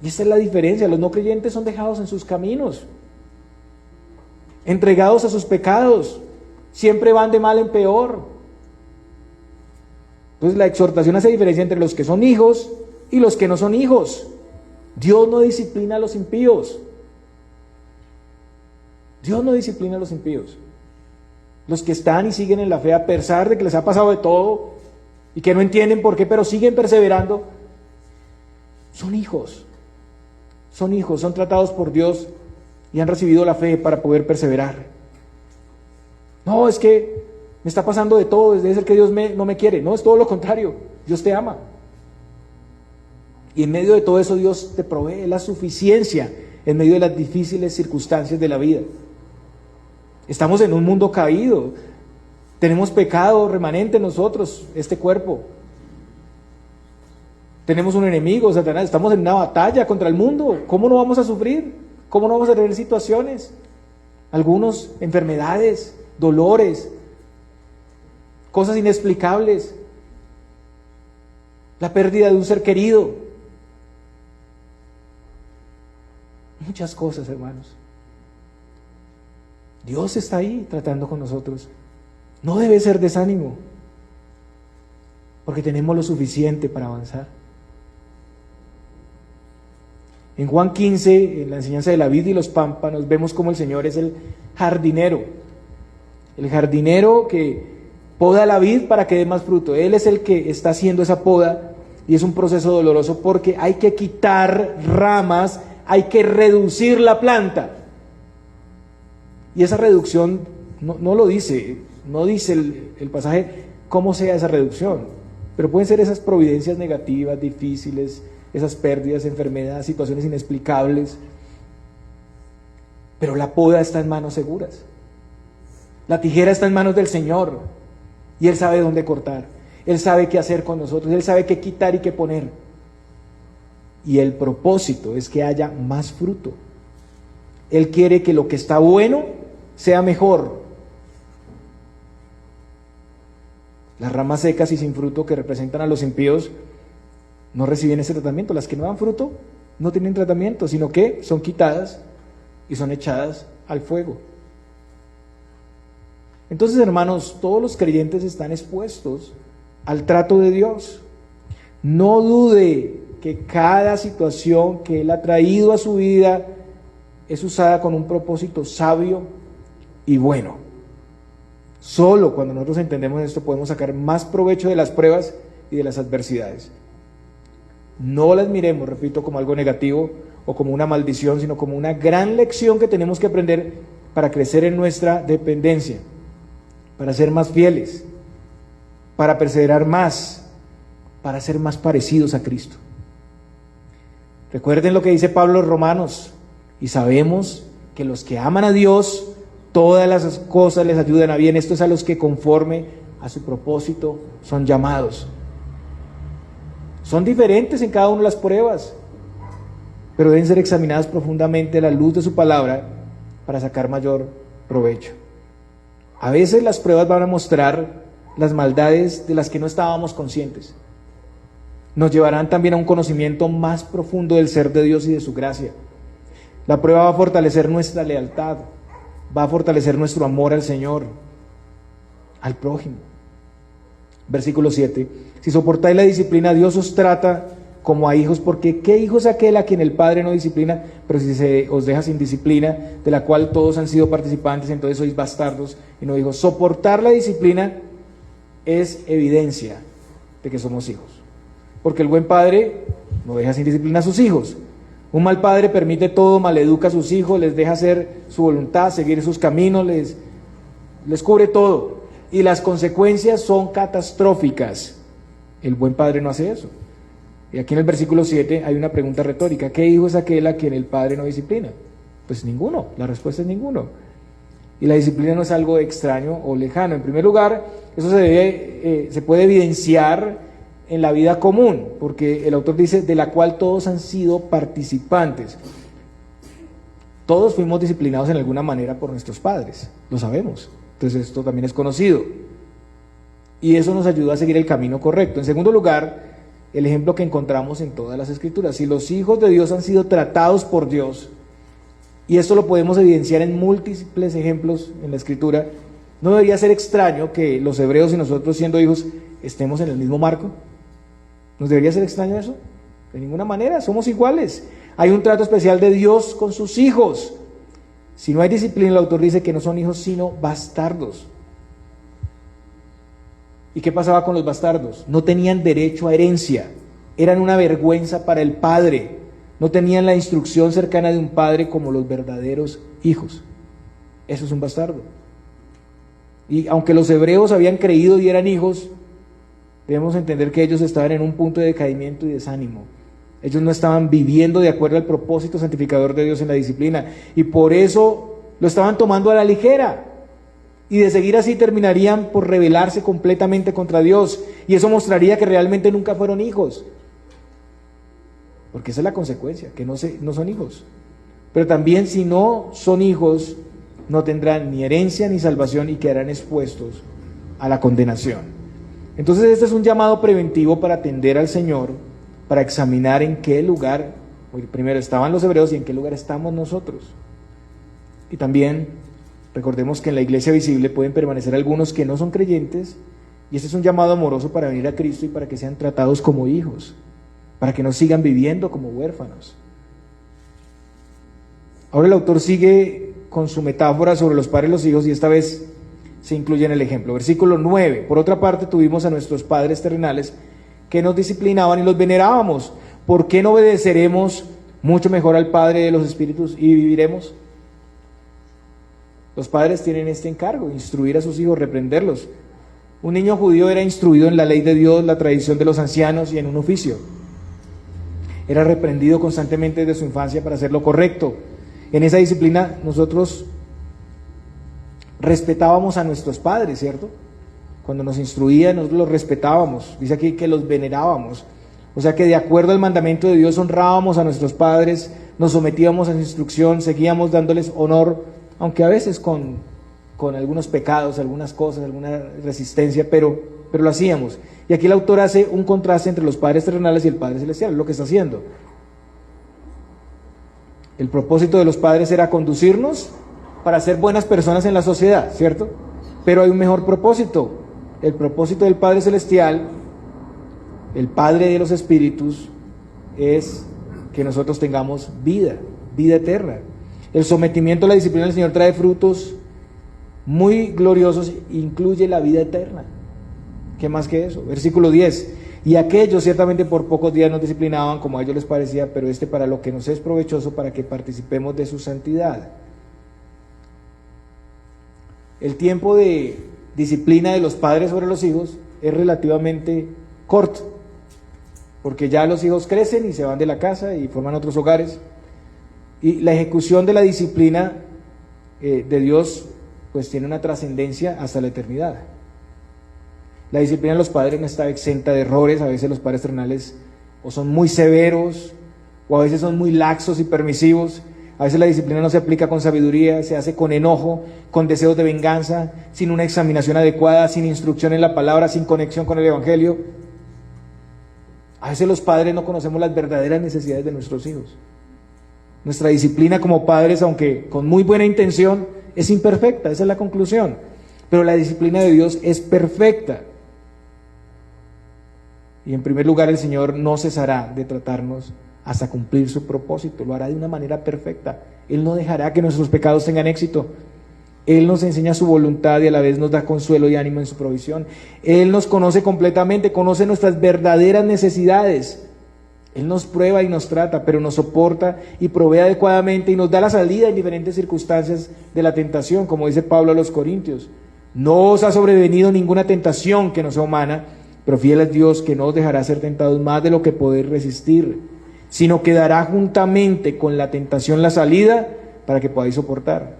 Y esta es la diferencia. Los no creyentes son dejados en sus caminos, entregados a sus pecados, siempre van de mal en peor. Entonces la exhortación hace diferencia entre los que son hijos y los que no son hijos. Dios no disciplina a los impíos. Dios no disciplina a los impíos. Los que están y siguen en la fe a pesar de que les ha pasado de todo y que no entienden por qué, pero siguen perseverando, son hijos. Son hijos, son tratados por Dios y han recibido la fe para poder perseverar. No, es que me está pasando de todo, es el que Dios no me quiere. No, es todo lo contrario, Dios te ama. Y en medio de todo eso Dios te provee la suficiencia en medio de las difíciles circunstancias de la vida. Estamos en un mundo caído, tenemos pecado remanente en nosotros, este cuerpo. Tenemos un enemigo, Satanás, estamos en una batalla contra el mundo. ¿Cómo no vamos a sufrir? ¿Cómo no vamos a tener situaciones? Algunos enfermedades, dolores, cosas inexplicables, la pérdida de un ser querido. Muchas cosas, hermanos. Dios está ahí tratando con nosotros. No debe ser desánimo, porque tenemos lo suficiente para avanzar. En Juan 15, en la enseñanza de la vid y los pámpanos, vemos cómo el Señor es el jardinero que poda la vid para que dé más fruto. Él es el que está haciendo esa poda y es un proceso doloroso porque hay que quitar ramas, hay que reducir la planta. Y esa reducción no lo dice, no dice el pasaje cómo sea esa reducción, pero pueden ser esas providencias negativas, difíciles, esas pérdidas, enfermedades, situaciones inexplicables. Pero la poda está en manos seguras. La tijera está en manos del Señor y Él sabe dónde cortar. Él sabe qué hacer con nosotros, Él sabe qué quitar y qué poner. Y el propósito es que haya más fruto. Él quiere que lo que está bueno sea mejor. Las ramas secas y sin fruto que representan a los impíos no reciben ese tratamiento. Las que no dan fruto no tienen tratamiento, sino que son quitadas y son echadas al fuego. Entonces, hermanos, todos los creyentes están expuestos al trato de Dios. No dude que cada situación que Él ha traído a su vida es usada con un propósito sabio y bueno. Solo cuando nosotros entendemos esto podemos sacar más provecho de las pruebas y de las adversidades. No las miremos, repito, como algo negativo o como una maldición, sino como una gran lección que tenemos que aprender para crecer en nuestra dependencia, para ser más fieles, para perseverar más, para ser más parecidos a Cristo. Recuerden lo que dice Pablo en Romanos, y sabemos que los que aman a Dios, todas las cosas les ayudan a bien. Esto es a los que conforme a su propósito son llamados. Son diferentes en cada una de las pruebas, pero deben ser examinadas profundamente a la luz de su palabra para sacar mayor provecho. A veces las pruebas van a mostrar las maldades de las que no estábamos conscientes. Nos llevarán también a un conocimiento más profundo del ser de Dios y de su gracia. La prueba va a fortalecer nuestra lealtad, va a fortalecer nuestro amor al Señor, al prójimo. Versículo 7. Si soportáis la disciplina, Dios os trata como a hijos, porque ¿qué hijo es aquel a quien el Padre no disciplina? Pero si se os deja sin disciplina, de la cual todos han sido participantes, entonces sois bastardos y no hijos. Soportar la disciplina es evidencia de que somos hijos, porque el buen padre no deja sin disciplina a sus hijos. Un mal padre permite todo, maleduca a sus hijos, les deja hacer su voluntad, seguir sus caminos, les cubre todo. Y las consecuencias son catastróficas. El buen padre no hace eso. Y aquí en el versículo 7 hay una pregunta retórica. ¿Qué hijo es aquel a quien el padre no disciplina? Pues ninguno. La respuesta es ninguno. Y la disciplina no es algo extraño o lejano. En primer lugar, eso se puede evidenciar en la vida común, porque el autor dice, de la cual todos han sido participantes. Todos fuimos disciplinados en alguna manera por nuestros padres, lo sabemos. Entonces esto también es conocido. Y eso nos ayuda a seguir el camino correcto. En segundo lugar, el ejemplo que encontramos en todas las Escrituras. Si los hijos de Dios han sido tratados por Dios, y esto lo podemos evidenciar en múltiples ejemplos en la Escritura, ¿no debería ser extraño que los hebreos y nosotros siendo hijos estemos en el mismo marco? ¿Nos debería ser extraño eso? De ninguna manera, somos iguales. Hay un trato especial de Dios con sus hijos. Si no hay disciplina, el autor dice que no son hijos sino bastardos. ¿Y qué pasaba con los bastardos? No tenían derecho a herencia, eran una vergüenza para el padre, no tenían la instrucción cercana de un padre como los verdaderos hijos. Eso es un bastardo. Y aunque los hebreos habían creído y eran hijos, debemos entender que ellos estaban en un punto de decaimiento y desánimo. Ellos no estaban viviendo de acuerdo al propósito santificador de Dios en la disciplina, y por eso lo estaban tomando a la ligera. Y de seguir así terminarían por rebelarse completamente contra Dios, y eso mostraría que realmente nunca fueron hijos, porque esa es la consecuencia, que no son hijos. Pero también si no son hijos, no tendrán ni herencia ni salvación y quedarán expuestos a la condenación. Entonces este es un llamado preventivo para atender al Señor, para examinar en qué lugar, primero estaban los hebreos y en qué lugar estamos nosotros. Y también recordemos que en la iglesia visible pueden permanecer algunos que no son creyentes, y este es un llamado amoroso para venir a Cristo y para que sean tratados como hijos, para que no sigan viviendo como huérfanos. Ahora el autor sigue con su metáfora sobre los padres y los hijos, y esta vez se incluye en el ejemplo. Versículo 9. Por otra parte, tuvimos a nuestros padres terrenales que nos disciplinaban y los venerábamos. ¿Por qué no obedeceremos mucho mejor al Padre de los Espíritus y viviremos? Los padres tienen este encargo, instruir a sus hijos, reprenderlos. Un niño judío era instruido en la ley de Dios, la tradición de los ancianos y en un oficio. Era reprendido constantemente desde su infancia para hacer lo correcto. En esa disciplina nosotros respetábamos a nuestros padres, ¿cierto? Cuando nos instruían, nosotros los respetábamos. Dice aquí que los venerábamos. O sea que de acuerdo al mandamiento de Dios honrábamos a nuestros padres, nos sometíamos a su instrucción, seguíamos dándoles honor, aunque a veces con algunos pecados, algunas cosas, alguna resistencia, pero lo hacíamos. Y aquí el autor hace un contraste entre los padres terrenales y el Padre Celestial, es lo que está haciendo. El propósito de los padres era conducirnos para ser buenas personas en la sociedad, ¿cierto? Pero hay un mejor propósito. El propósito del Padre Celestial, el Padre de los Espíritus, es que nosotros tengamos vida eterna. El sometimiento a la disciplina del Señor trae frutos muy gloriosos, incluye la vida eterna. ¿Qué más que eso? Versículo 10. Y aquellos ciertamente por pocos días nos disciplinaban como a ellos les parecía, pero para lo que nos es provechoso, para que participemos de su santidad. El tiempo de disciplina de los padres sobre los hijos es relativamente corto, porque ya los hijos crecen y se van de la casa y forman otros hogares, y la ejecución de la disciplina de Dios pues tiene una trascendencia hasta la eternidad. La disciplina de los padres no está exenta de errores. A veces los padres terrenales o son muy severos, o a veces son muy laxos y permisivos. A veces la disciplina no se aplica con sabiduría, se hace con enojo, con deseos de venganza, sin una examinación adecuada, sin instrucción en la palabra, sin conexión con el Evangelio. A veces los padres no conocemos las verdaderas necesidades de nuestros hijos. Nuestra disciplina como padres, aunque con muy buena intención, es imperfecta, esa es la conclusión. Pero la disciplina de Dios es perfecta. Y en primer lugar, el Señor no cesará de tratarnos hasta cumplir su propósito. Lo hará de una manera perfecta. Él no dejará que nuestros pecados tengan éxito. Él nos enseña su voluntad y a la vez nos da consuelo y ánimo en su provisión. Él nos conoce completamente, conoce nuestras verdaderas necesidades. Él nos prueba y nos trata, pero nos soporta y provee adecuadamente y nos da la salida en diferentes circunstancias de la tentación, como dice Pablo a los Corintios. No os ha sobrevenido ninguna tentación que no sea humana, pero fiel es Dios que no os dejará ser tentados más de lo que podéis resistir, sino que dará juntamente con la tentación la salida para que podáis soportar.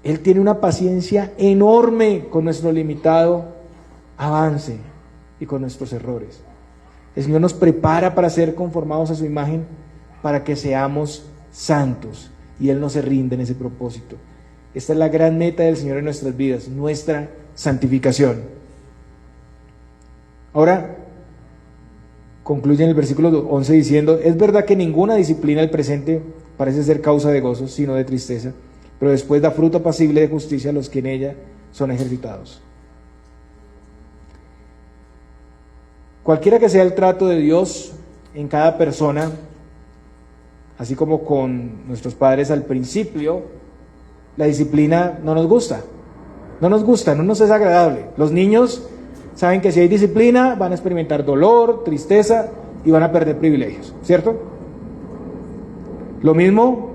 Él tiene una paciencia enorme con nuestro limitado avance y con nuestros errores. El Señor nos prepara para ser conformados a su imagen, para que seamos santos, y Él no se rinde en ese propósito. Esta es la gran meta del Señor en nuestras vidas, nuestra santificación. Ahora, concluye en el versículo 11 diciendo: es verdad que ninguna disciplina del presente parece ser causa de gozo, sino de tristeza, pero después da fruto apacible de justicia a los que en ella son ejercitados. Cualquiera que sea el trato de Dios en cada persona, así como con nuestros padres al principio, la disciplina no nos gusta, no nos es agradable. Los niños saben que si hay disciplina van a experimentar dolor, tristeza y van a perder privilegios, ¿cierto? Lo mismo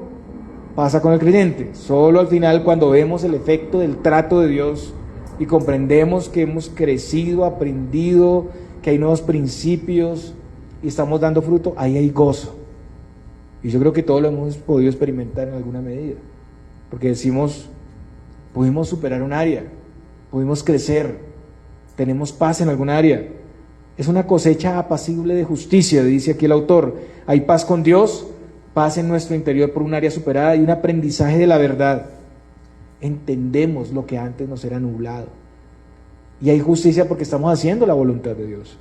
pasa con el creyente. Solo al final, cuando vemos el efecto del trato de Dios y comprendemos que hemos crecido, aprendido, que hay nuevos principios y estamos dando fruto, ahí hay gozo. Y yo creo que todos lo hemos podido experimentar en alguna medida, porque decimos: pudimos superar un área, pudimos crecer, tenemos paz en algún área. Es una cosecha apacible de justicia, dice aquí el autor. Hay paz con Dios, paz en nuestro interior por un área superada y un aprendizaje de la verdad. Entendemos lo que antes nos era nublado. Y hay justicia porque estamos haciendo la voluntad de Dios.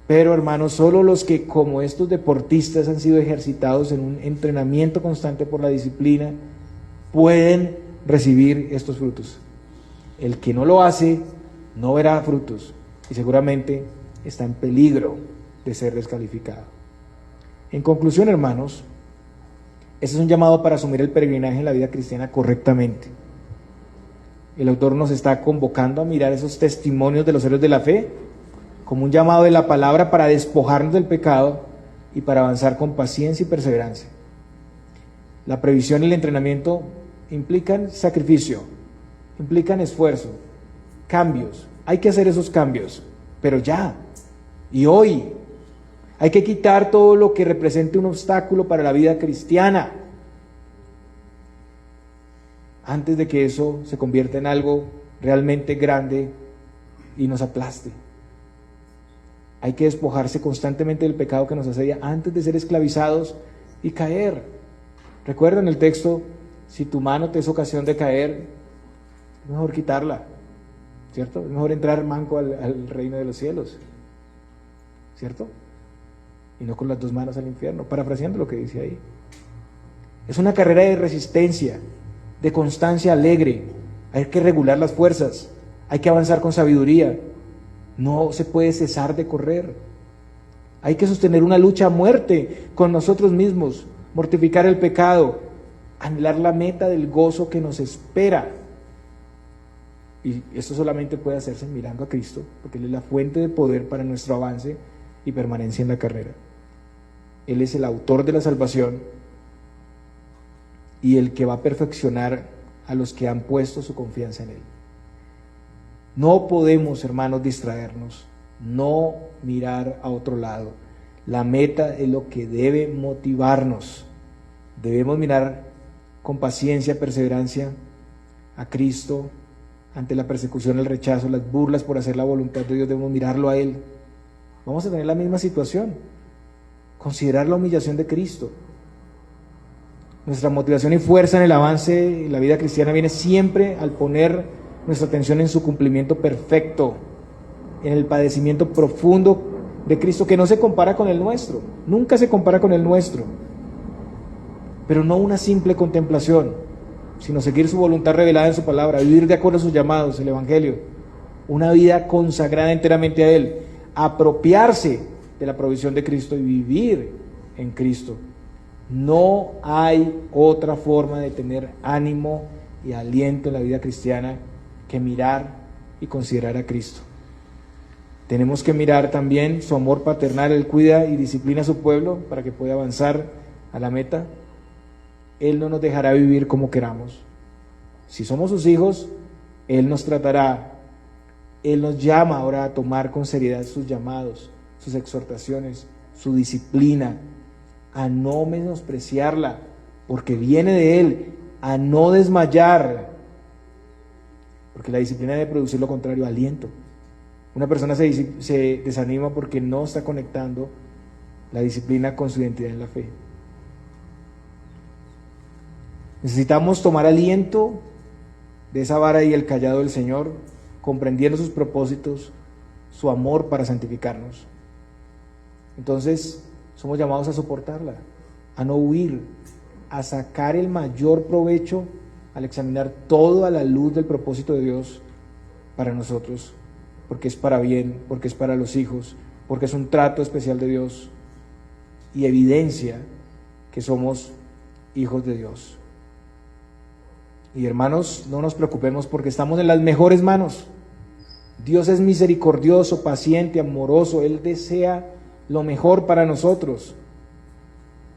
Pero, hermanos, solo los que, como estos deportistas, han sido ejercitados en un entrenamiento constante por la disciplina, pueden recibir estos frutos. El que no lo hace, no verá frutos y seguramente está en peligro de ser descalificado. En conclusión, hermanos, este es un llamado para asumir el peregrinaje en la vida cristiana correctamente. El autor nos está convocando a mirar esos testimonios de los héroes de la fe como un llamado de la palabra para despojarnos del pecado y para avanzar con paciencia y perseverancia. La previsión y el entrenamiento implican sacrificio, implican esfuerzo, cambios. Hay que hacer esos cambios, pero ya, y hoy. Hay que quitar todo lo que represente un obstáculo para la vida cristiana, antes de que eso se convierta en algo realmente grande y nos aplaste. Hay que despojarse constantemente del pecado que nos asedia antes de ser esclavizados y caer. Recuerden el texto: si tu mano te es ocasión de caer, es mejor quitarla, ¿cierto? Es mejor entrar manco al reino de los cielos, ¿cierto? Y no con las dos manos al infierno, parafraseando lo que dice ahí. Es una carrera de resistencia, de constancia alegre. Hay que regular las fuerzas, hay que avanzar con sabiduría. No se puede cesar de correr. Hay que sostener una lucha a muerte con nosotros mismos, mortificar el pecado, anhelar la meta del gozo que nos espera. Y esto solamente puede hacerse mirando a Cristo, porque Él es la fuente de poder para nuestro avance y permanencia en la carrera. Él es el autor de la salvación y el que va a perfeccionar a los que han puesto su confianza en Él. No podemos, hermanos, distraernos, no mirar a otro lado. La meta es lo que debe motivarnos. Debemos mirar con paciencia, perseverancia a Cristo. Ante la persecución, el rechazo, las burlas por hacer la voluntad de Dios, debemos mirarlo a Él. Vamos a tener la misma situación. Considerar la humillación de Cristo. Nuestra motivación y fuerza en el avance en la vida cristiana viene siempre al poner nuestra atención en su cumplimiento perfecto, en el padecimiento profundo de Cristo, que no se compara con el nuestro, nunca se compara con el nuestro, pero no una simple contemplación, sino seguir su voluntad revelada en su palabra, vivir de acuerdo a sus llamados, el Evangelio, una vida consagrada enteramente a Él, apropiarse de la provisión de Cristo y vivir en Cristo. No hay otra forma de tener ánimo y aliento en la vida cristiana que mirar y considerar a Cristo. Tenemos que mirar también su amor paternal. Él cuida y disciplina a su pueblo para que pueda avanzar a la meta. Él no nos dejará vivir como queramos. Si somos sus hijos, Él nos tratará. Él nos llama ahora a tomar con seriedad sus llamados, sus exhortaciones, su disciplina, a no menospreciarla, porque viene de Él, a no desmayar, porque la disciplina debe producir lo contrario, aliento. Una persona se desanima porque no está conectando la disciplina con su identidad en la fe. Necesitamos tomar aliento de esa vara y el callado del Señor, comprendiendo sus propósitos, su amor para santificarnos. Entonces, somos llamados a soportarla, a no huir, a sacar el mayor provecho al examinar todo a la luz del propósito de Dios para nosotros, porque es para bien, porque es para los hijos, porque es un trato especial de Dios y evidencia que somos hijos de Dios. Y hermanos, no nos preocupemos porque estamos en las mejores manos. Dios es misericordioso, paciente, amoroso. Él desea lo mejor para nosotros.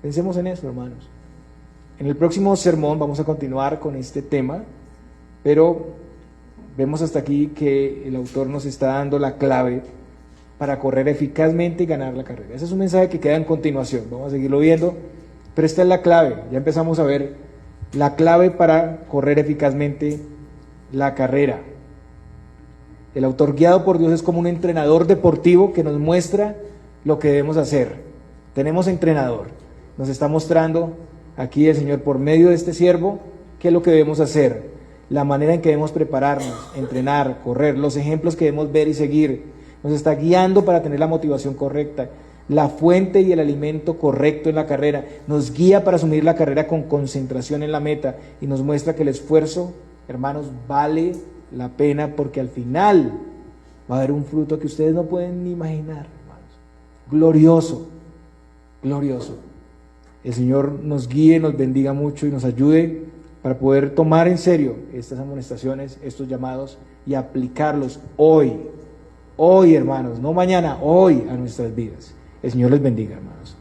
Pensemos en eso, hermanos. En el próximo sermón vamos a continuar con este tema, pero vemos hasta aquí que el autor nos está dando la clave para correr eficazmente y ganar la carrera. Ese es un mensaje que queda en continuación, vamos a seguirlo viendo, pero esta es la clave. Ya empezamos a ver la clave para correr eficazmente la carrera. El autor, guiado por Dios, es como un entrenador deportivo que nos muestra lo que debemos hacer. Tenemos entrenador, nos está mostrando aquí el Señor por medio de este siervo qué es lo que debemos hacer, la manera en que debemos prepararnos, entrenar, correr, los ejemplos que debemos ver y seguir. Nos está guiando para tener la motivación correcta, la fuente y el alimento correcto en la carrera. Nos guía para asumir la carrera con concentración en la meta y nos muestra que el esfuerzo, hermanos, vale la pena, porque al final va a haber un fruto que ustedes no pueden ni imaginar, hermanos. Glorioso, glorioso. El Señor nos guíe, nos bendiga mucho y nos ayude para poder tomar en serio estas amonestaciones, estos llamados y aplicarlos hoy, hermanos, no mañana, hoy a nuestras vidas. El Señor les bendiga, hermanos.